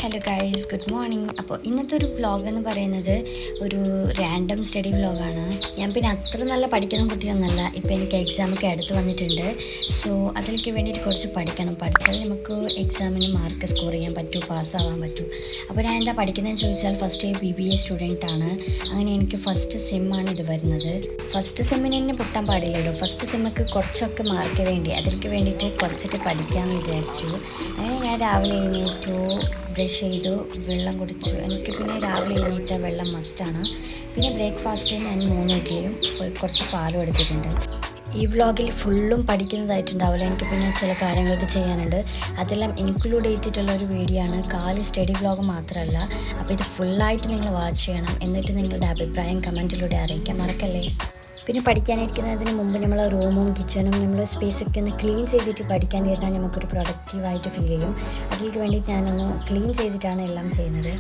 Hello guys, good morning. അപ്പോൾ ഇന്നത്തെ ഒരു വ്ളോഗ് എന്ന് പറയുന്നത് ഒരു റാൻഡം സ്റ്റഡി വ്ളോഗാണ്. ഞാൻ പിന്നെ അത്ര നല്ല പഠിക്കുന്ന കുട്ടിയൊന്നുമല്ല. ഇപ്പോൾ എനിക്ക് എക്സാമൊക്കെ അടുത്ത് വന്നിട്ടുണ്ട്. സോ അതിലേക്ക് വേണ്ടിയിട്ട് കുറച്ച് പഠിക്കണം. പഠിച്ചാൽ നമുക്ക് എക്സാമിന് മാർക്ക് സ്കോർ ചെയ്യാൻ പറ്റൂ, പാസ്സാവാൻ പറ്റൂ. അപ്പോൾ ഞാൻ എന്താ പഠിക്കുന്നതെന്ന് ചോദിച്ചാൽ ഫസ്റ്റ് BBA സ്റ്റുഡൻ്റാണ്. അങ്ങനെ എനിക്ക് ഫസ്റ്റ് സെമ്മാണ് ഇത് വരുന്നത്. ഫസ്റ്റ് സെമ്മിന് തന്നെ പൊട്ടാൻ പാടില്ലല്ലോ. ഫസ്റ്റ് സെമ്മൊക്കെ കുറച്ചൊക്കെ മാർക്ക് വേണ്ടി അതിലേക്ക് വേണ്ടിയിട്ട് കുറച്ചൊക്കെ പഠിക്കാമെന്ന് വിചാരിച്ചു. അങ്ങനെ ഞാൻ രാവിലെ എഴുന്നേറ്റു, ബ്രഷ് ചെയ്തു, വെള്ളം കുടിച്ചു. എനിക്ക് പിന്നെ രാവിലെ എഴുന്നേറ്റ വെള്ളം മസ്റ്റാണ്. പിന്നെ ബ്രേക്ക്ഫാസ്റ്റിന് ഞാൻ 3 ഇഡ്ഡലിയും കുറച്ച് പാലും എടുത്തിട്ടുണ്ട്. ഈ വ്ളോഗിൽ ഫുള്ളും പഠിക്കുന്നതായിട്ടുണ്ടാവില്ല. എനിക്ക് പിന്നെ ചില കാര്യങ്ങളൊക്കെ ചെയ്യാനുണ്ട്. അതെല്ലാം ഇൻക്ലൂഡ് ചെയ്തിട്ടുള്ളൊരു വീഡിയോ ആണ്. കാലി സ്റ്റഡി വ്ളോഗ് മാത്രമല്ല. അപ്പോൾ ഇത് ഫുള്ളായിട്ട് നിങ്ങൾ വാച്ച് ചെയ്യണം. എന്നിട്ട് നിങ്ങളുടെ അഭിപ്രായം കമൻറ്റിലൂടെ അറിയിക്കാൻ മറക്കല്ലേ. പിന്നെ പഠിക്കാനിരിക്കുന്നതിന് മുമ്പ് നമ്മൾ റൂമും കിച്ചണും നമ്മൾ സ്പേസൊക്കെ ഒന്ന് ക്ലീൻ ചെയ്തിട്ട് പഠിക്കാൻ ഇരുന്നാൽ നമുക്കൊരു പ്രൊഡക്റ്റീവായിട്ട് ഫീൽ ചെയ്യും. അതിലേക്ക് വേണ്ടിയിട്ട് ഞാനൊന്ന് ക്ലീൻ ചെയ്തിട്ടാണ് എല്ലാം ചെയ്യുന്നത്.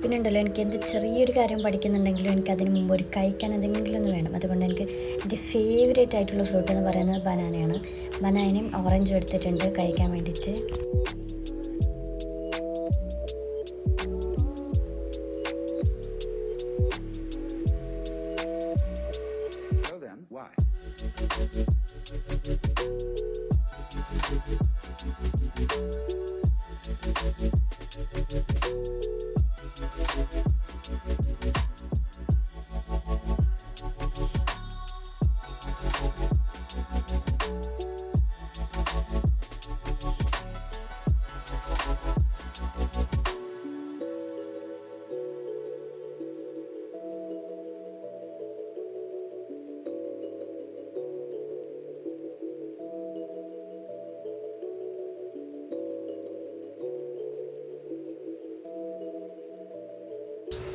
പിന്നെ ഉണ്ടല്ലോ, എനിക്ക് എന്ത് ചെറിയൊരു കാര്യം പഠിക്കുന്നുണ്ടെങ്കിലും എനിക്ക് അതിന് മുമ്പ് ഒരു കഴിക്കാൻ എന്തെങ്കിലും ഒന്ന് വേണം. അതുകൊണ്ട് എനിക്ക് എൻ്റെ ഫേവറേറ്റ് ആയിട്ടുള്ള ഫ്രൂട്ട് എന്ന് പറയുന്നത് ബനാനയാണ്. ബനാനയും ഓറഞ്ചും എടുത്തിട്ടുണ്ട് കഴിക്കാൻ വേണ്ടിയിട്ട്.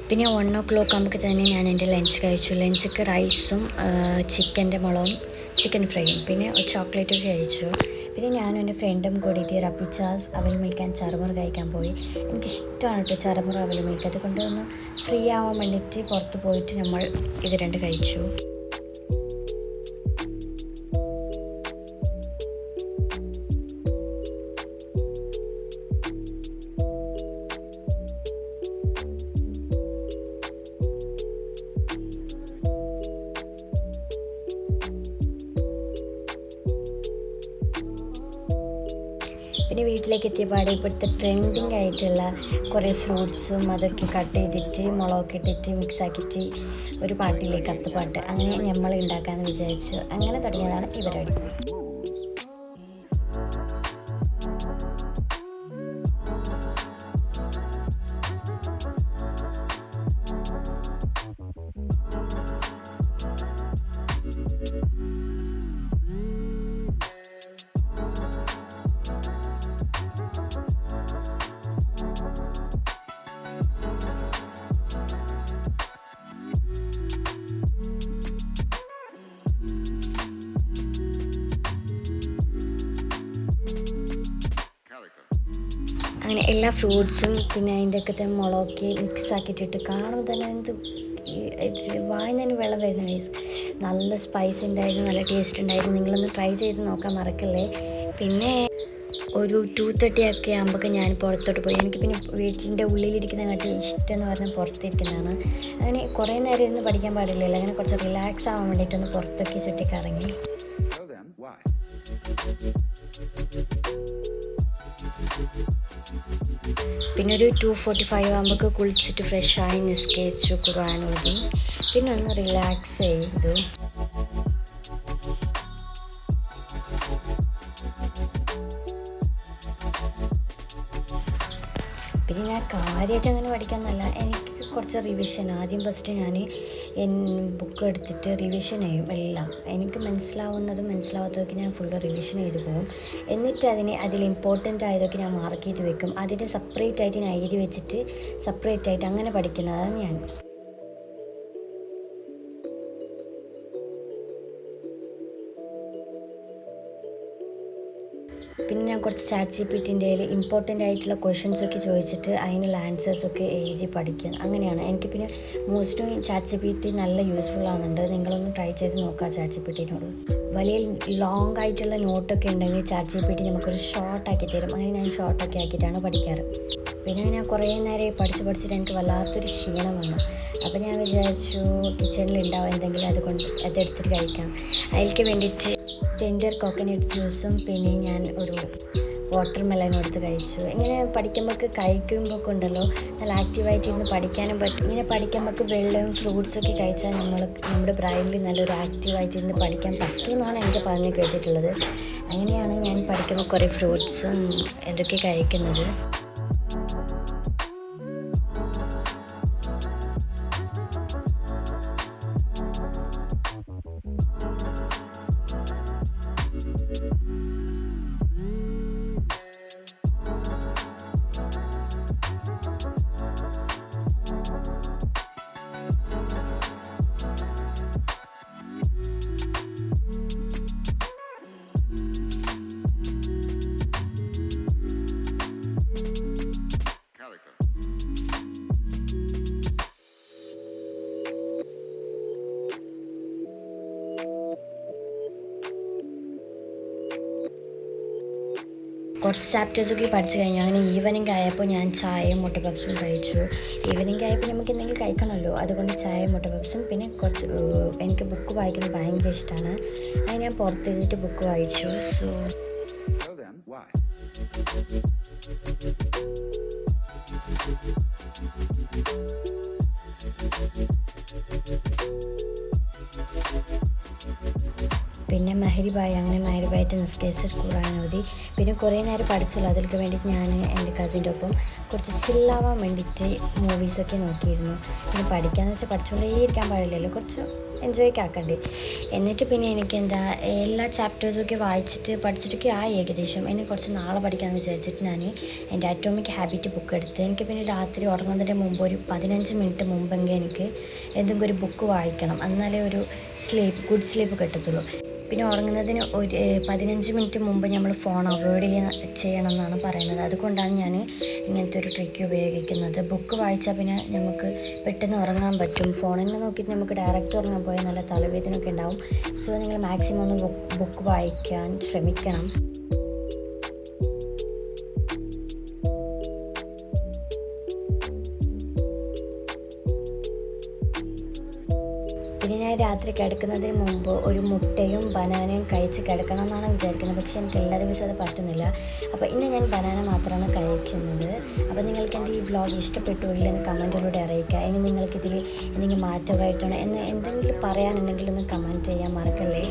പിന്നെ 1 o'clock ആകുമ്പോൾ തന്നെ ഞാൻ എൻ്റെ ലഞ്ച് കഴിച്ചു. ലഞ്ചൊക്കെ റൈസും ചിക്കൻ്റെ മുളകും ചിക്കൻ ഫ്രൈയും പിന്നെ ചോക്ലേറ്റും കഴിച്ചു. പിന്നെ ഞാനും എൻ്റെ ഫ്രണ്ടും കൂടിയിട്ട് റബിച്ചാസ് അവൽ മിൽക്ക് ആൻഡ് ചറുമുറ കഴിക്കാൻ പോയി. എനിക്കിഷ്ടമാണ് കേട്ടോ ചറുമുറ അവൽ മിൽക്ക്. അതുകൊണ്ട് ഒന്ന് ഫ്രീ ആവാൻ വേണ്ടിയിട്ട് പുറത്ത് പോയിട്ട് നമ്മൾ ഇത് 2 കഴിച്ചു. പിന്നെ വീട്ടിലേക്ക് എത്തിയപാടെ ഇപ്പോഴത്തെ ട്രെൻഡിങ് ആയിട്ടുള്ള കുറേ ഫ്രൂട്ട്സും അതൊക്കെ കട്ട് ചെയ്തിട്ട് മുളകൊക്കെ ഇട്ടിട്ട് മിക്സാക്കിയിട്ട് ഒരു പാട്ടിലേക്ക് കത്തുപാട്ട് അങ്ങനെ നമ്മൾ ഉണ്ടാക്കാമെന്ന് വിചാരിച്ചു. അങ്ങനെ തുടങ്ങിയതാണ് ഈ പരിപാടി. അങ്ങനെ എല്ലാ ഫ്രൂട്ട്സും പിന്നെ അതിൻ്റെയൊക്കെ മുളകൊക്കെ മിക്സ് ആക്കിയിട്ടിട്ട് കാണുമ്പോൾ തന്നെ എന്ത് വായിന് വെള്ളം വരുന്ന വയസ്സ്. നല്ല സ്പൈസ് ഉണ്ടായിരുന്നു, നല്ല ടേസ്റ്റ് ഉണ്ടായിരുന്നു. നിങ്ങളൊന്ന് ട്രൈ ചെയ്ത് നോക്കാൻ മറക്കല്ലേ. പിന്നെ ഒരു 2:30 ഒക്കെ ആകുമ്പോൾ ഞാൻ പുറത്തോട്ട് പോയി. എനിക്ക് പിന്നെ വീട്ടിൻ്റെ ഉള്ളിലിരിക്കുന്ന കാട്ടി ഇഷ്ടം എന്ന് പറഞ്ഞാൽ പുറത്തിരിക്കുന്നതാണ്. അങ്ങനെ കുറേ നേരം ഇരുന്ന് പഠിക്കാൻ പാടില്ലല്ലോ. അങ്ങനെ കുറച്ച് റിലാക്സ് ആവാൻ വേണ്ടിയിട്ടൊന്ന് പുറത്തൊക്കെ ചുറ്റിക്കറങ്ങി. പിന്നെ ഒരു 2:45 ആകുമ്പോൾ കുളിച്ചിട്ട് ഫ്രഷായി നിസ്കരിച്ചു, ഖുർആൻ ഓതി. പിന്നെ ഒന്ന് റിലാക്സ് ചെയ്തു. പിന്നെ ഞാൻ കാര്യമായിട്ട് അങ്ങനെ പഠിക്കാമെന്നല്ല, എനിക്ക് കുറച്ച് റിവിഷൻ ആദ്യം ഫസ്റ്റ് ഞാൻ ബുക്ക് എടുത്തിട്ട് റിവിഷൻ ചെയ്യും എല്ലാം. എനിക്ക് മനസ്സിലാവുന്നതും മനസ്സിലാവാത്തതൊക്കെ ഞാൻ ഫുള്ള് റിവിഷൻ ചെയ്ത് പോകും. എന്നിട്ട് അതിൽ ഇമ്പോർട്ടൻ്റ് ആയതൊക്കെ ഞാൻ മാർക്ക് ചെയ്ത് വെക്കും. അതിന് സെപ്പറേറ്റ് ആയിട്ട് ഞാൻ എഴുതി വെച്ചിട്ട് സെപ്പറേറ്റ് ആയിട്ട് അങ്ങനെ പഠിക്കുന്നതാണ് ഞാൻ. പിന്നെ ഞാൻ കുറച്ച് ChatGPTൻ്റെ ഇമ്പോർട്ടൻ്റ് ആയിട്ടുള്ള ക്വസ്റ്റ്യൻസൊക്കെ ചോദിച്ചിട്ട് അതിനുള്ള ആൻസേഴ്സൊക്കെ എഴുതി പഠിക്കുക. അങ്ങനെയാണ് എനിക്ക്. പിന്നെ മോസ്റ്റും ChatGPT നല്ല യൂസ്ഫുൾ ആകുന്നുണ്ട്. നിങ്ങളൊന്ന് ട്രൈ ചെയ്ത് നോക്കുക ChatGPTനോട്. വലിയ ലോങ് ആയിട്ടുള്ള നോട്ടൊക്കെ ഉണ്ടെങ്കിൽ ChatGPT നമുക്കൊരു ഷോർട്ടാക്കി തരും. അങ്ങനെ ഞാൻ ഷോർട്ടൊക്കെ ആക്കിയിട്ടാണ് പഠിക്കാറ്. പിന്നെ ഞാൻ കുറേ നേരം പഠിച്ചിട്ട് എനിക്ക് വല്ലാത്തൊരു ക്ഷീണം വന്നു. അപ്പോൾ ഞാൻ വിചാരിച്ചു കിച്ചണിൽ ഉണ്ടാവും എന്തെങ്കിലും അതെടുത്തിട്ട് കഴിക്കാം. അതിലേക്ക് വേണ്ടിയിട്ട് ടെൻഡർ കോക്കനട്ട് ജ്യൂസും പിന്നെ ഞാൻ ഒരു വാട്ടർ മെലനും എടുത്ത് കഴിച്ചു. ഇങ്ങനെ പഠിക്കുമ്പോൾ കഴിക്കുമ്പോൾ ഉണ്ടല്ലോ നല്ല ആക്റ്റീവായിട്ട് ഇരുന്ന് പഠിക്കാനും പറ്റും. ഇങ്ങനെ പഠിക്കുമ്പോൾ വെള്ളവും ഫ്രൂട്ട്സൊക്കെ കഴിച്ചാൽ നമ്മുടെ ബ്രെയിനിൽ നല്ലൊരു ആക്റ്റീവായിട്ട് ഇരുന്ന് പഠിക്കാൻ പറ്റുമെന്നാണ് എനിക്ക് പറഞ്ഞ് കേട്ടിട്ടുള്ളത്. അങ്ങനെയാണ് ഞാൻ പഠിക്കുമ്പോൾ കുറേ ഫ്രൂട്ട്സും ഇതൊക്കെ കഴിക്കുന്നത്. കുറച്ച് ചാപ്റ്റേഴ്സൊക്കെ പഠിച്ചു കഴിഞ്ഞു. അങ്ങനെ ഈവനിങ് ആയപ്പോൾ ഞാൻ ചായയും മുട്ട പപ്സും കഴിച്ചു. ഈവനിങ് ആയപ്പോൾ നമുക്ക് എന്തെങ്കിലും കഴിക്കണമല്ലോ, അതുകൊണ്ട് ചായയും മുട്ട പപ്സും. പിന്നെ കുറച്ച് എനിക്ക് ബുക്ക് വായിക്കുന്നത് ഭയങ്കര ഇഷ്ടമാണ്. അങ്ങനെ ഞാൻ പുറത്തിരുന്നിട്ട് ബുക്ക് വായിച്ചു. സോ പിന്നെ മഹരിബായി. അങ്ങനെ മഹരിബായിട്ട് നിസ്കരിച്ചിട്ട് ഖുർആൻ ഓതി. പിന്നെ കുറേ നേരം പഠിച്ചല്ലോ, അതിലേക്ക് വേണ്ടിയിട്ട് ഞാൻ എൻ്റെ കസിൻ്റെ ഒപ്പം കുറച്ച് ചില്ലാവാൻ വേണ്ടിയിട്ട് മൂവീസൊക്കെ നോക്കിയിരുന്നു. പിന്നെ പഠിക്കാമെന്ന് വെച്ചാൽ പഠിച്ചുകൊണ്ടേ ഇരിക്കാൻ പാടില്ലല്ലോ, കുറച്ച് എൻജോയ്ക്ക് ആക്കണ്ടേ. എന്നിട്ട് പിന്നെ എനിക്ക് എല്ലാ ചാപ്റ്റേഴ്സൊക്കെ പഠിച്ചിട്ടൊക്കെ ആയി ഏകദേശം. എന്നെ കുറച്ച് നാളെ പഠിക്കാമെന്ന് വിചാരിച്ചിട്ട് ഞാൻ എൻ്റെ അറ്റോമിക് ഹാബിറ്റ് ബുക്ക് എടുത്ത്. എനിക്ക് പിന്നെ രാത്രി ഉറങ്ങുന്നതിന് മുമ്പ് ഒരു 15 മിനിറ്റ് മുമ്പെങ്കിൽ എനിക്ക് എന്തെങ്കിലും ഒരു ബുക്ക് വായിക്കണം, എന്നാലേ ഒരു ഗുഡ് സ്ലീപ്പ് കിട്ടത്തുള്ളൂ. പിന്നെ ഉറങ്ങുന്നതിന് ഒരു 15 മിനിറ്റ് മുമ്പ് നമ്മൾ ഫോൺ അവോയ്ഡ് ചെയ്യണം എന്നാണ് പറയുന്നത്. അതുകൊണ്ടാണ് ഞാൻ ഇങ്ങനത്തെ ഒരു ട്രിക്ക് ഉപയോഗിക്കുന്നത്. ബുക്ക് വായിച്ചാൽ പിന്നെ നമുക്ക് പെട്ടെന്ന് ഉറങ്ങാൻ പറ്റും. ഫോണിൽ നോക്കിയിട്ട് നമുക്ക് ഡയറക്റ്റ് ഉറങ്ങാൻ പോയാൽ നല്ല തലവേദനയൊക്കെ ഉണ്ടാവും. സോ നിങ്ങൾ മാക്സിമം ഒന്ന് ബുക്ക് വായിക്കാൻ ശ്രമിക്കണം. പിന്നെ ഞാൻ രാത്രി കിടക്കുന്നതിന് മുമ്പ് ഒരു മുട്ടയും ബനാനയും കഴിച്ച് കിടക്കണം എന്നാണ് വിചാരിക്കുന്നത്. പക്ഷേ എനിക്ക് എല്ലാ ദിവസവും അത് പറ്റുന്നില്ല. അപ്പോൾ ഇന്ന് ഞാൻ ബനാന മാത്രമാണ് കഴിക്കുന്നത്. അപ്പോൾ നിങ്ങൾക്ക് എൻ്റെ ഈ വ്ളോഗ് ഇഷ്ടപ്പെട്ടു ഇല്ലെന്ന് കമൻറ്റിലൂടെ അറിയിക്കുക. ഇനി നിങ്ങൾക്കിതിൽ എന്തെങ്കിലും മാറ്റമായിട്ടാണ് എന്തെങ്കിലും പറയാനുണ്ടെങ്കിൽ ഒന്ന് കമൻറ്റ് ചെയ്യാൻ മറക്കല്ലേ.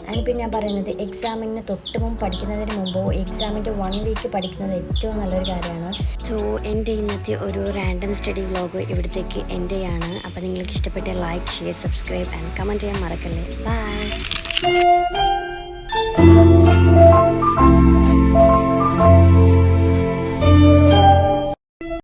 അതിനിപ്പോൾ ഞാൻ പറയുന്നത് എക്സാമിന് തൊട്ട് മുമ്പ് പഠിക്കുന്നതിന് മുമ്പോ എക്സാമിൻ്റെ 1 വീക്ക് പഠിക്കുന്നത് ഏറ്റവും നല്ലൊരു കാര്യമാണ്. സോ എൻ്റെ ഇന്നത്തെ ഒരു റാൻഡം സ്റ്റഡി വ്ളോഗ് ഇവിടത്തേക്ക് എൻ്റെയാണ്. അപ്പോൾ നിങ്ങൾക്ക് ഇഷ്ടപ്പെട്ട like, share, subscribe and comment ചെയ്യാൻ മറക്കല്ലേ. ബൈ.